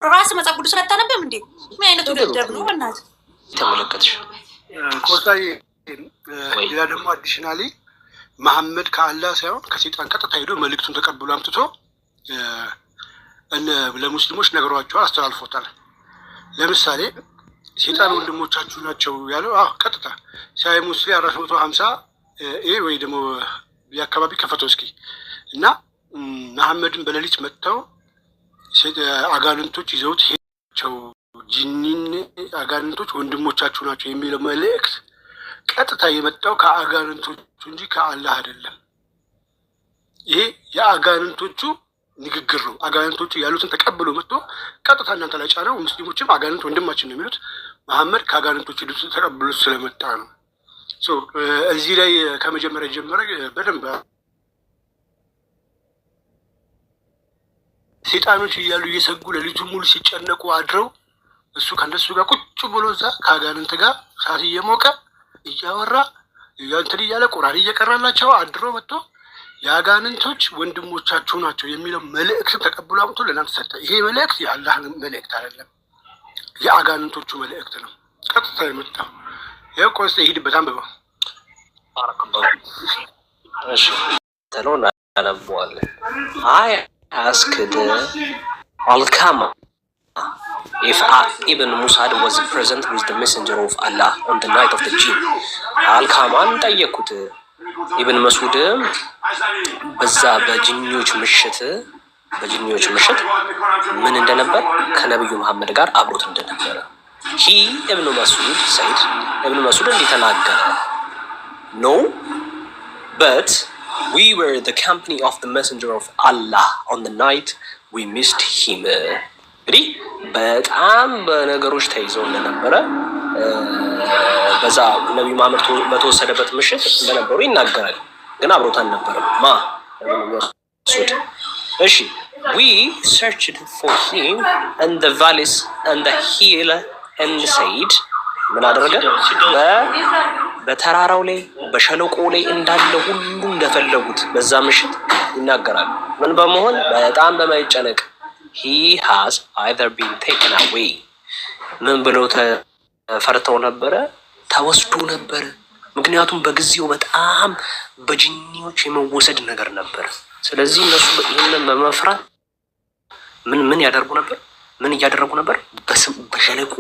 ራስ መጽሐፍ ቅዱስ አታነብም እንዴ? ምን አይነቱ ደደብ ነው በእናትህ። ተመለከትሽ ኮሳይ ሌላ ደግሞ አዲሽናሊ መሐመድ ከአላህ ሳይሆን ከሴጣን ቀጥታ ሄዶ መልእክቱን ተቀብሎ አምጥቶ ለሙስሊሞች ነግሯቸዋል፣ አስተላልፎታል። ለምሳሌ ሴጣን ወንድሞቻችሁ ናቸው ያለው ቀጥታ ሳይ ሙስሊም 450 ወይ ደግሞ የአካባቢ ከፈተው እስኪ እና መሐመድን በሌሊት መጥተው አጋንንቶች ይዘውት ሄዳቸው ጂኒን አጋንንቶች ወንድሞቻችሁ ናቸው የሚለው መልእክት ቀጥታ የመጣው ከአጋንንቶቹ እንጂ ከአላህ አይደለም። ይሄ የአጋንንቶቹ ንግግር ነው። አጋንንቶቹ ያሉትን ተቀብሎ መጥቶ ቀጥታ እናንተ ላይ ጫነው። ሙስሊሞችም አጋንንት ወንድማችን ነው የሚሉት መሐመድ ከአጋንንቶቹ ያሉትን ተቀብሎ ስለመጣ ነው። እዚህ ላይ ከመጀመሪያ ጀመረ በደንብ ሴጣኖች እያሉ እየሰጉ ሌሊቱን ሙሉ ሲጨነቁ አድረው እሱ ከነሱ ጋር ቁጭ ብሎ እዛ ከአጋንንት ጋር ሰዓት እየሞቀ እያወራ እንትን እያለ ቁርአን እየቀራላቸው አድሮ መጥቶ የአጋንንቶች ወንድሞቻችሁ ናቸው የሚለው መልእክት ተቀብሎ አምጥቶ ለእናንተ ሰጠ። ይሄ መልእክት የአላህ መልእክት አይደለም፣ የአጋንንቶቹ መልእክት ነው። ቀጥታ የመጣው ይኸው ቆይስ ይሄድበት አንብበው። ተሎና አነበዋለን። አይ አስክድ አልካማ if Ibn Musad was present with the messenger of Allah on the night of the jinn. አልካማን ጠየቁት። ኢብን መስዑድ በዛ በጅኒዎች ምሽት ምን እንደነበር ከነብዩ መሐመድ ጋር አብሮት እንደነበረ ኢብን መስዑድ ሰይድ ኢብን መስዑድ እንዲተናገረ no but we were the company of the messenger of Allah on the night we missed him. እንግዲህ በጣም በነገሮች ተይዘው እንደነበረ በዛ ነብዩ መሐመድ በተወሰደበት ምሽት እንደነበሩ ይናገራል። ግን አብሮት አልነበረም። እሺ we searched for him in the valleys and the hill and said ምን አደረገ? በተራራው ላይ በሸለቆ ላይ እንዳለ ሁሉ እንደፈለጉት በዛ ምሽት ይናገራል። ምን በመሆን በጣም በመጨነቅ he has either been taken away ምን ብለው ተፈርተው ነበረ፣ ተወስዶ ነበር። ምክንያቱም በጊዜው በጣም በጅኒዎች የመወሰድ ነገር ነበር። ስለዚህ እነሱ ይህንን በመፍራት ምን ያደርጉ ነበር? ምን እያደረጉ ነበር? በሸለቆ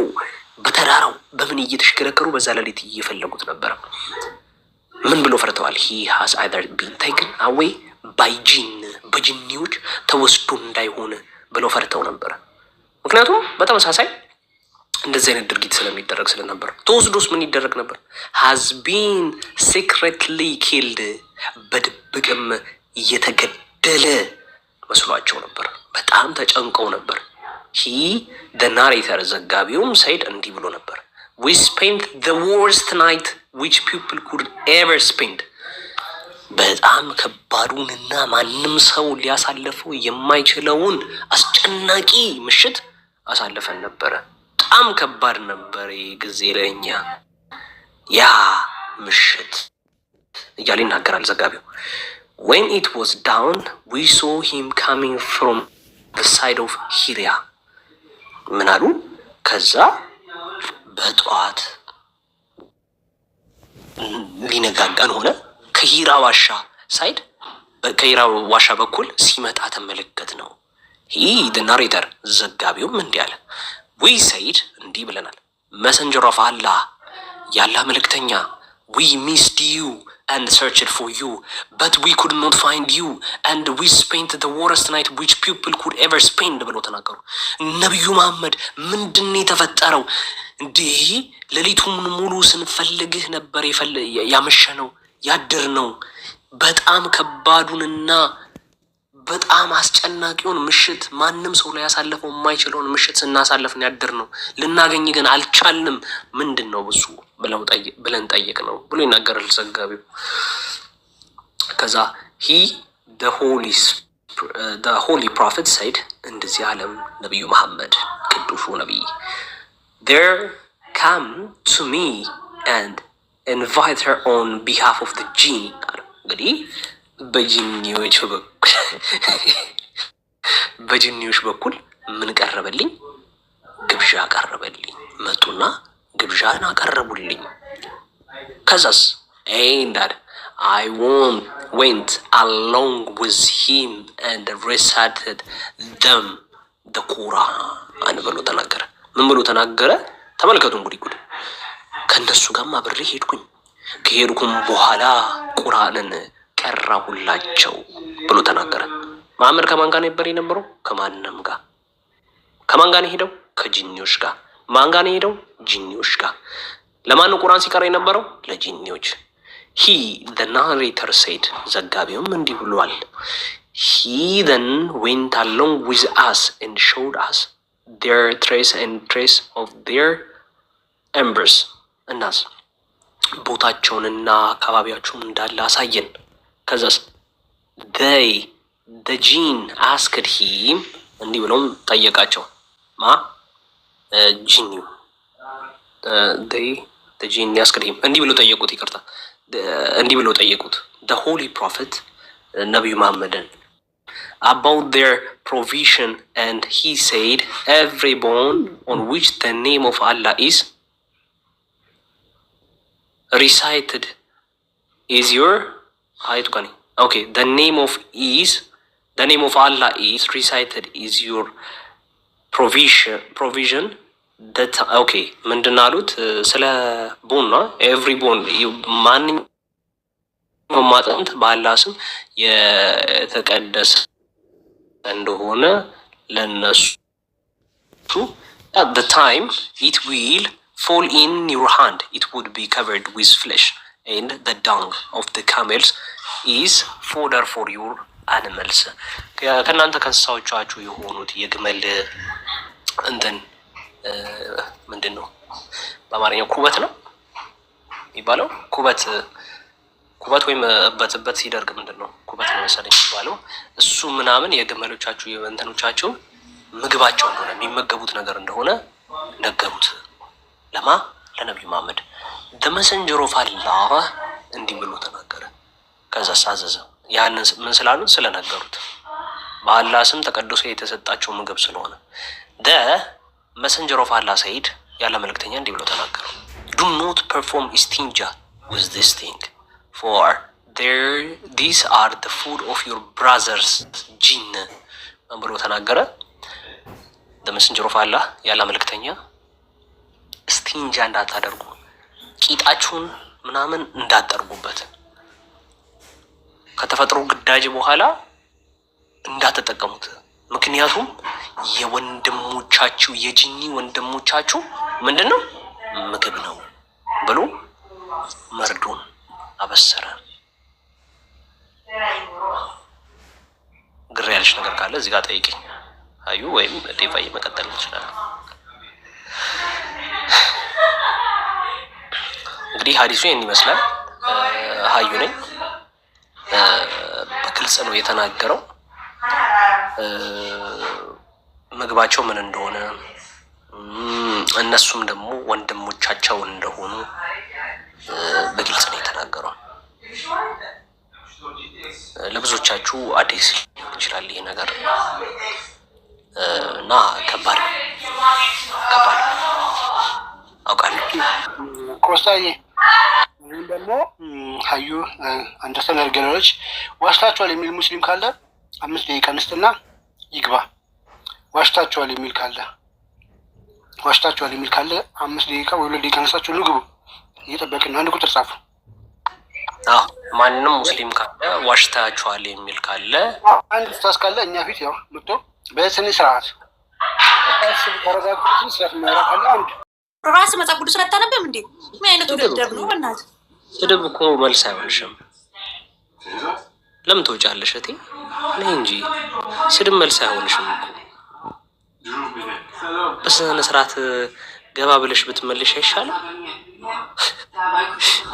በተራራው በምን እየተሽከረከሩ በዛ ሌሊት እየፈለጉት ነበር። ምን ብለው ፈርተዋል? he has either been taken away by jinn በጅኒዎች ተወስዶ እንዳይሆን ብለው ፈርተው ነበር። ምክንያቱም በተመሳሳይ እንደዚህ አይነት ድርጊት ስለሚደረግ ስለነበር ተወስዶስ ምን ይደረግ ነበር? has been secretly killed በድብቅም እየተገደለ መስሏቸው ነበር። በጣም ተጨንቀው ነበር። the narrator ዘጋቢውም ሰይድ እንዲህ ብሎ ነበር we spent the worst night which people could ever spend በጣም ከባዱንና ማንም ሰው ሊያሳልፈው የማይችለውን አስጨናቂ ምሽት አሳልፈን ነበረ። በጣም ከባድ ነበር ጊዜ ለኛ ያ ምሽት እያለ ይናገራል ዘጋቢው። when it was dawn we saw him coming from the side of Hira ምን አሉ? ከዛ በጠዋት ሊነጋጋን ሆነ ከሂራ ዋሻ ሳይድ ከሂራ ዋሻ በኩል ሲመጣ ተመለከት ነው። the narrator ዘጋቢውም እንዲህ አለ we said እንዲህ ብለናል messenger of Allah ያላህ መልእክተኛ we missed you and searched for you but we could not find you and we spent the worst night which people could ever spend ብሎ ተናገሩ። ነብዩ መሐመድ ምንድነው የተፈጠረው? እንዲህ ሌሊቱን ሙሉ ስንፈልግህ ነበር ያመሸነው ያድር ነው። በጣም ከባዱንና በጣም አስጨናቂውን ምሽት ማንም ሰው ላይ ያሳለፈው የማይችለውን ምሽት ስናሳልፍን ያድር ነው። ልናገኝ ግን አልቻልንም። ምንድነው ብዙ ብለን ጠይቅ ነው ብሎ ይናገራል ዘጋቢው። ከዛ the holy prophet said እንደዚህ አለም ነብዩ መሐመድ ቅዱሱ ነብይ there come to me and invite her on behalf of the jinn እንግዲህ በጅኒዎች በኩል ምን ቀረበልኝ? ግብዣ አቀረበልኝ። መጡና ግብዣን አቀረቡልኝ። ከዛስ እንዳለ I went along with him and recited them the Quran ብሎ ተናገረ። ምን ብሎ ተናገረ? ተመልከቱ እንግዲህ ጉድ። ከነሱ ጋርም አብሬ ሄድኩኝ። ከሄድኩም በኋላ ቁርአንን ቀራሁላቸው ብሎ ተናገረ። መሐመድ ከማን ጋር ነበር የነበረው? ከማንም ጋር። ከማን ጋር ነው ሄደው? ከጂኒዎች ጋር። ማን ጋር ነው ሄደው? ጂኒዎች ጋር። ለማን ቁርአን ሲቀራ የነበረው? ለጂኒዎች። he the narrator said ዘጋቢውም እንዲህ ብሏል። he then went along with us and showed us their trace of their embers እናስ ቦታቸውንና አካባቢያቸውን እንዳለ አሳየን። ከዛስ the jinn asked him እንዲህ ብሎም ጠየቃቸው። ማ ጂኒው the jinn asked him እንዲህ ብሎ ጠየቁት። ይቅርታ እንዲህ ብሎ ጠየቁት the holy prophet ነብዩ መሐመድን about their provision and he said every bone on which the name of Allah is recited is your okay the name of Allah is recited is your provision that okay ምንድን አሉት? ስለ ቦን ነው every bone ማንኛውም አጥንት በአላህ ስም የተቀደሰ እንደሆነ ለነሱ at the time it will fall in your hand it would be covered with flesh and the dung of the camels is fodder for your animals ከእናንተ ከእንስሳዎቻችሁ የሆኑት የግመል እንትን ምንድን ነው በአማርኛው ኩበት ነው የሚባለው። ኩበት ወይም እበት ሲደርግ ምንድን ነው ኩበት ነው መሰለኝ የሚባለው። እሱ ምናምን የግመሎቻችሁ የእንትኖቻችሁ ምግባቸው እንደሆነ የሚመገቡት ነገር እንደሆነ ነገሩት። ለማ ለነብዩ መሐመድ the messenger of Allah እንዲህ ብሎ ተናገረ። ከዛ አዘዘ። ያንን ምን ስላሉት? ስለነገሩት በአላህ ስም ተቀድሶ የተሰጣቸው ምግብ ስለሆነ the messenger of Allah said ያለ መልእክተኛ እንዲህ ብሎ ተናገሩ። do not perform istinja with this thing for these are the food of your brothers jinn ብሎ ተናገረ። the messenger of Allah ያለ መልእክተኛ ስቲንጃ እንዳታደርጉ፣ ቂጣችሁን ምናምን እንዳጠርጉበት፣ ከተፈጥሮ ግዳጅ በኋላ እንዳትጠቀሙት። ምክንያቱም የወንድሞቻችሁ የጂኒ ወንድሞቻችሁ ምንድን ነው ምግብ ነው ብሎ መርዶን አበሰረ። ግራ ያለች ነገር ካለ እዚህ ጋር ጠይቅኝ አዩ ወይም ዴቫይ መቀጠል እንችላለን። እንግዲህ ሀዲሱ ይህን ይመስላል። ሀዩ ነኝ። በግልጽ ነው የተናገረው ምግባቸው ምን እንደሆነ እነሱም ደግሞ ወንድሞቻቸው እንደሆኑ በግልጽ ነው የተናገረው። ለብዙዎቻችሁ አዲስ ይችላል ይሄ ነገር እና ከባድ አውቃለሁ። ኮስታዬ ወይም ደግሞ ሀዩ አንተ ተነርገለች ዋሽታችኋል የሚል ሙስሊም ካለ 5 ደቂቃ እንስጥና ይግባ። ዋሽታችኋል የሚል ካለ 5 ደቂቃ ወይ 2 ደቂቃ እንስጣችሁ ንግቡ። እየጠበቅን አንድ ቁጥር ጻፉ። ማንንም ሙስሊም ካለ ዋሽታችኋል የሚል ካለ አንድ ስታስ ካለ እኛ ፊት ያው መጥቶ በስነ ስርዓት ተረጋግጡ። ስርዓት ማውራት አለ። አንድ ራስ መጽሐፍ ቅዱስ አታነብም እንዴ? ምን አይነቱ ደብደብ ነው? በእናትህ ስድብ እኮ መልስ አይሆንሽም። ለምን ትወጫለሽ? እቴ ነይ እንጂ ስድብ መልስ አይሆንሽም እኮ። በስነ ስርዓት ገባ ብለሽ ብትመልሽ አይሻልም?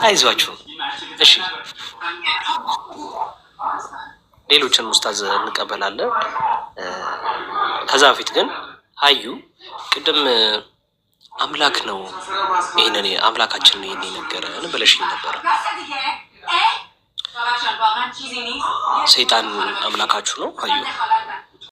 አይዟችሁ እሺ። ሌሎችን ኡስታዝ እንቀበላለን። ከዛ በፊት ግን ሀዩ ቅድም አምላክ ነው ይሄንን አምላካችን ነው ይሄን ነገረን ብለሽኝ ነበር። ሰይጣን አምላካችሁ ነው ሀዩ?